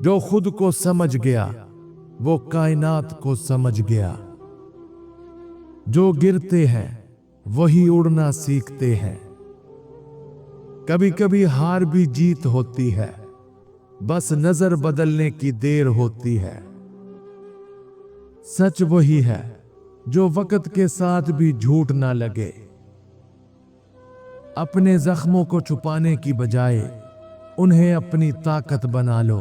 जो खुद को समझ गया वो कायनात को समझ गया। जो गिरते हैं वही उड़ना सीखते हैं। कभी कभी हार भी जीत होती है, बस नजर बदलने की देर होती है। सच वही है जो वक्त के साथ भी झूठ ना लगे। अपने जख्मों को छुपाने की बजाय उन्हें अपनी ताकत बना लो।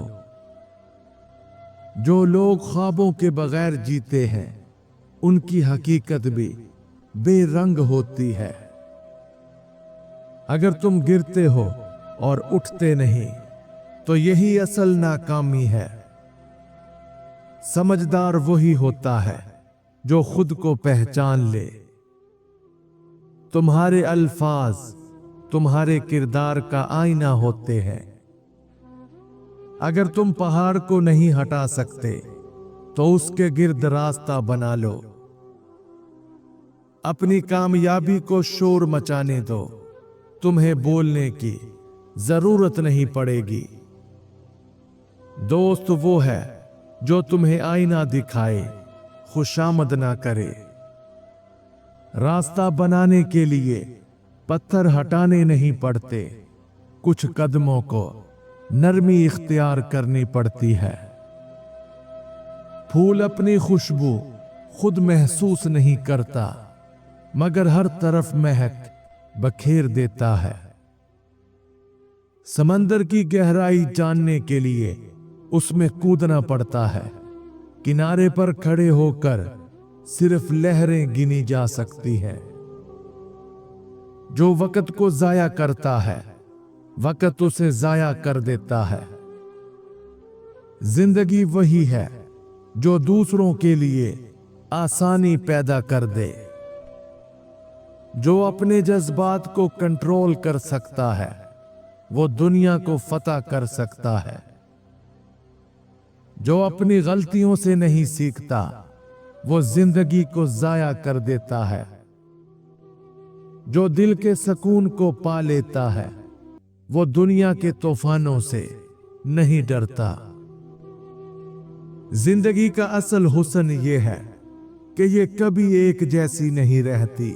जो लोग ख्वाबों के बगैर जीते हैं उनकी हकीकत भी बेरंग होती है। अगर तुम गिरते हो और उठते नहीं तो यही असल नाकामी है। समझदार वही होता है जो खुद को पहचान ले। तुम्हारे अल्फाज तुम्हारे किरदार का आईना होते हैं। अगर तुम पहाड़ को नहीं हटा सकते तो उसके गिर्द रास्ता बना लो। अपनी कामयाबी को शोर मचाने दो, तुम्हें बोलने की जरूरत नहीं पड़ेगी। दोस्त वो है जो तुम्हें आईना दिखाए, खुशामद ना करे। रास्ता बनाने के लिए पत्थर हटाने नहीं पड़ते, कुछ कदमों को नरमी इख्तियार करनी पड़ती है। फूल अपनी खुशबू खुद महसूस नहीं करता, मगर हर तरफ महक बखेर देता है। समंदर की गहराई जानने के लिए उसमें कूदना पड़ता है। किनारे पर खड़े होकर सिर्फ लहरें गिनी जा सकती हैं। जो वक्त को जाया करता है वक्त उसे जाया कर देता है। जिंदगी वही है जो दूसरों के लिए आसानी पैदा कर दे। जो अपने जज्बात को कंट्रोल कर सकता है वो दुनिया को फतह कर सकता है। जो अपनी गलतियों से नहीं सीखता वो जिंदगी को जाया कर देता है। जो दिल के सुकून को पा लेता है वो दुनिया के तूफानों से नहीं डरता। जिंदगी का असल हुस्न ये है कि ये कभी एक जैसी नहीं रहती।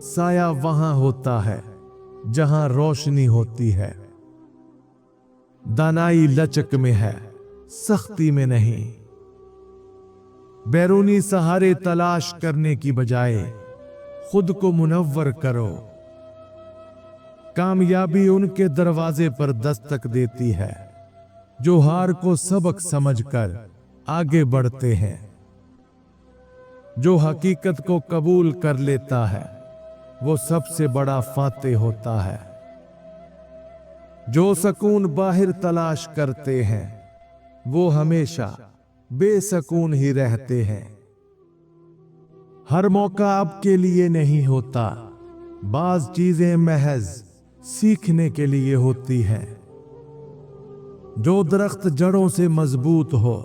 साया वहां होता है जहां रोशनी होती है। दानाई लचक में है, सख्ती में नहीं। बैरूनी सहारे तलाश करने की बजाय खुद को मुनव्वर करो। कामयाबी उनके दरवाजे पर दस्तक देती है जो हार को सबक समझकर आगे बढ़ते हैं। जो हकीकत को कबूल कर लेता है वो सबसे बड़ा फातेह होता है। जो सुकून बाहर तलाश करते हैं वो हमेशा बेसकून ही रहते हैं। हर मौका आपके लिए नहीं होता, बाज चीजें महज सीखने के लिए होती हैं। जो दरख्त जड़ों से मजबूत हो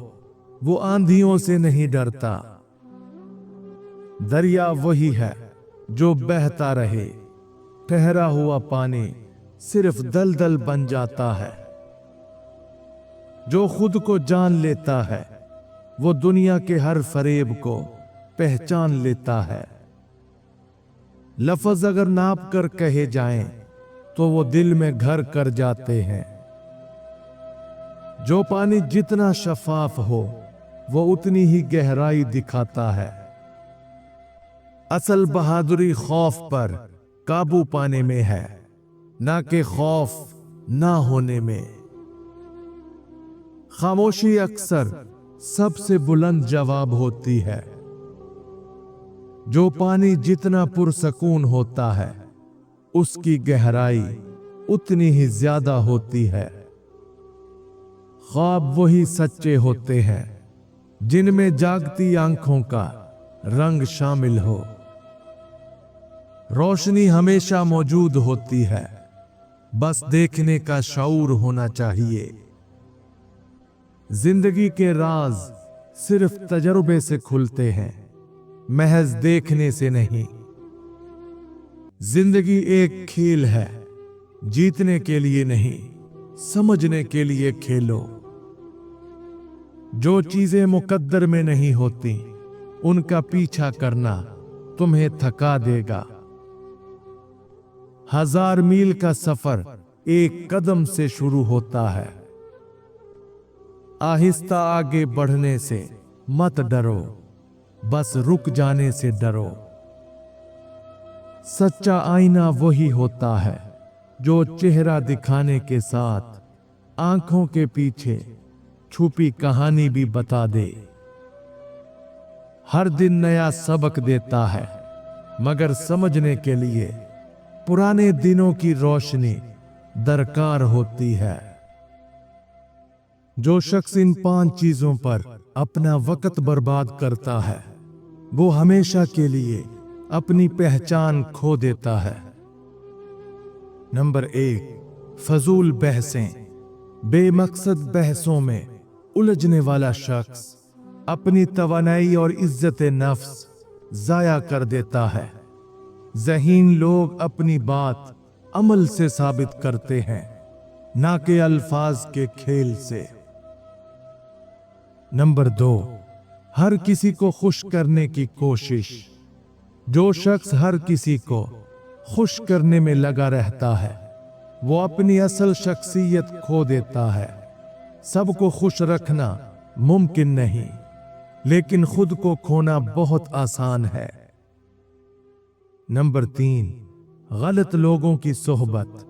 वो आंधियों से नहीं डरता। दरिया वही है जो बहता रहे, ठहरा हुआ पानी सिर्फ दलदल बन जाता है। जो खुद को जान लेता है वो दुनिया के हर फरेब को पहचान लेता है। लफ्ज अगर नाप कर कहे जाएं तो वो दिल में घर कर जाते हैं। जो पानी जितना शफाफ हो वो उतनी ही गहराई दिखाता है। असल बहादुरी खौफ पर काबू पाने में है, ना कि खौफ ना होने में। खामोशी अक्सर सबसे बुलंद जवाब होती है। जो पानी जितना पुरसकून होता है उसकी गहराई उतनी ही ज्यादा होती है। ख्वाब वही सच्चे होते हैं जिनमें जागती आंखों का रंग शामिल हो। रोशनी हमेशा मौजूद होती है, बस देखने का शऊर होना चाहिए। जिंदगी के राज सिर्फ तजुर्बे से खुलते हैं, महज देखने से नहीं। जिंदगी एक खेल है, जीतने के लिए नहीं, समझने के लिए खेलो। जो चीजें मुकद्दर में नहीं होती उनका पीछा करना तुम्हें थका देगा। 1000 मील का सफर एक कदम से शुरू होता है। आहिस्ता आगे बढ़ने से मत डरो, बस रुक जाने से डरो। सच्चा आईना वही होता है जो चेहरा दिखाने के साथ आंखों के पीछे छुपी कहानी भी बता दे। हर दिन नया सबक देता है, मगर समझने के लिए पुराने दिनों की रोशनी दरकार होती है। जो शख्स इन 5 चीजों पर अपना वक्त बर्बाद करता है वो हमेशा के लिए अपनी पहचान खो देता है। नंबर 1, फजूल बहसें। बेमकसद बहसों में उलझने वाला शख्स अपनी तवानाई और इज्जत नफ्स जाया कर देता है। ज़हीन लोग अपनी बात अमल से साबित करते हैं, ना कि अल्फाज के खेल से। नंबर 2, हर किसी को खुश करने की कोशिश। जो शख्स हर किसी को खुश करने में लगा रहता है वो अपनी असल शख्सियत खो देता है। सबको खुश रखना मुमकिन नहीं, लेकिन खुद को खोना बहुत आसान है। नंबर 3, गलत लोगों की सोहबत।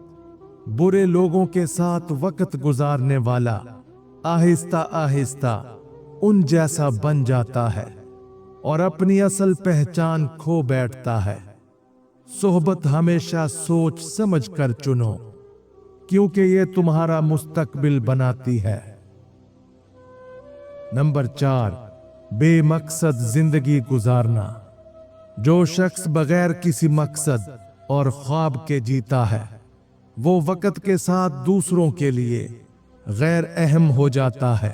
बुरे लोगों के साथ वक्त गुजारने वाला आहिस्ता आहिस्ता उन जैसा बन जाता है और अपनी असल पहचान खो बैठता है। सोहबत हमेशा सोच समझ कर चुनो, क्योंकि ये तुम्हारा मुस्तकबिल बनाती है। नंबर 4, बेमकसद जिंदगी गुजारना। जो शख्स बगैर किसी मकसद और ख्वाब के जीता है वो वक्त के साथ दूसरों के लिए गैर अहम हो जाता है।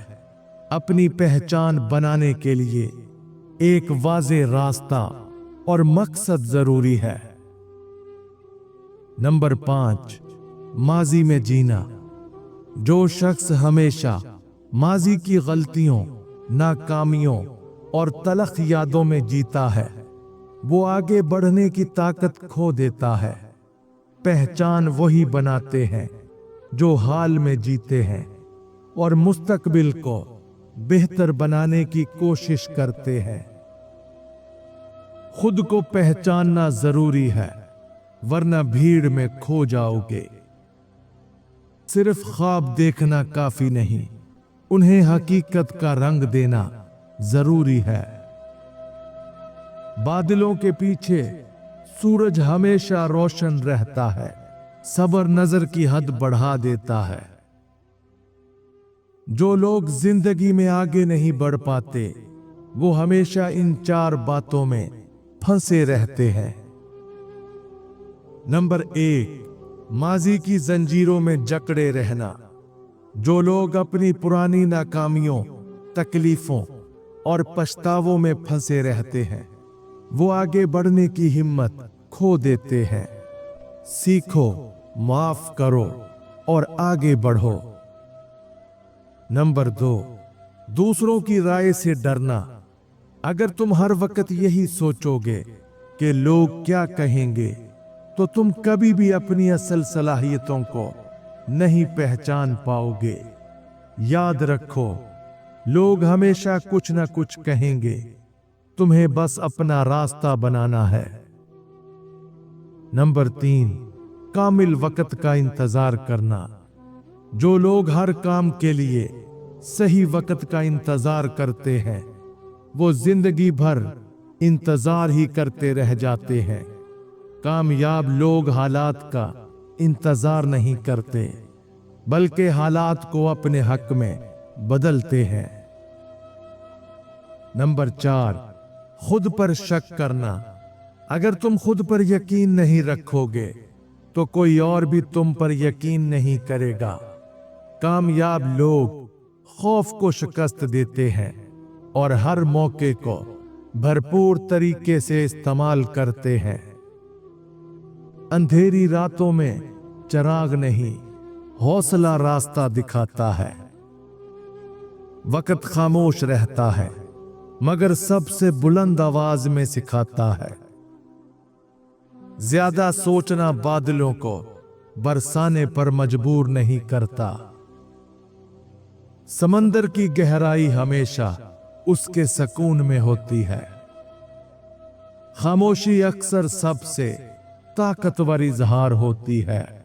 अपनी पहचान बनाने के लिए एक वाज़ेह रास्ता और मकसद जरूरी है। नंबर 5, माजी में जीना। जो शख्स हमेशा माजी की गलतियों, नाकामियों और तलख यादों में जीता है वो आगे बढ़ने की ताकत खो देता है। पहचान वही बनाते हैं जो हाल में जीते हैं और मुस्तकबिल को बेहतर बनाने की कोशिश करते हैं। खुद को पहचानना जरूरी है, वरना भीड़ में खो जाओगे। सिर्फ ख्वाब देखना काफी नहीं, उन्हें हकीकत का रंग देना जरूरी है। बादलों के पीछे सूरज हमेशा रोशन रहता है। सब्र नजर की हद बढ़ा देता है। जो लोग जिंदगी में आगे नहीं बढ़ पाते वो हमेशा इन 4 बातों में फंसे रहते हैं। नंबर 1, माजी की जंजीरों में जकड़े रहना। जो लोग अपनी पुरानी नाकामियों, तकलीफों और पछतावों में फंसे रहते हैं वो आगे बढ़ने की हिम्मत खो देते हैं। सीखो, माफ करो और आगे बढ़ो। नंबर 2, दूसरों की राय से डरना। अगर तुम हर वक्त यही सोचोगे कि लोग क्या कहेंगे तो तुम कभी भी अपनी असल सलाहियतों को नहीं पहचान पाओगे। याद रखो, लोग हमेशा कुछ ना कुछ कहेंगे, तुम्हें बस अपना रास्ता बनाना है। नंबर 3, कामिल वक्त का इंतजार करना। जो लोग हर काम के लिए सही वक्त का इंतजार करते हैं वो जिंदगी भर इंतजार ही करते रह जाते हैं। कामयाब लोग हालात का इंतजार नहीं करते, बल्कि हालात को अपने हक में बदलते हैं। नंबर 4, खुद पर शक करना। अगर तुम खुद पर यकीन नहीं रखोगे तो कोई और भी तुम पर यकीन नहीं करेगा। कामयाब लोग खौफ को शिकस्त देते हैं और हर मौके को भरपूर तरीके से इस्तेमाल करते हैं। अंधेरी रातों में चिराग नहीं, हौसला रास्ता दिखाता है। वक्त खामोश रहता है मगर सबसे बुलंद आवाज में सिखाता है। ज्यादा सोचना बादलों को बरसाने पर मजबूर नहीं करता। समंदर की गहराई हमेशा उसके सुकून में होती है। खामोशी अक्सर सबसे ताकतवर इजहार होती है।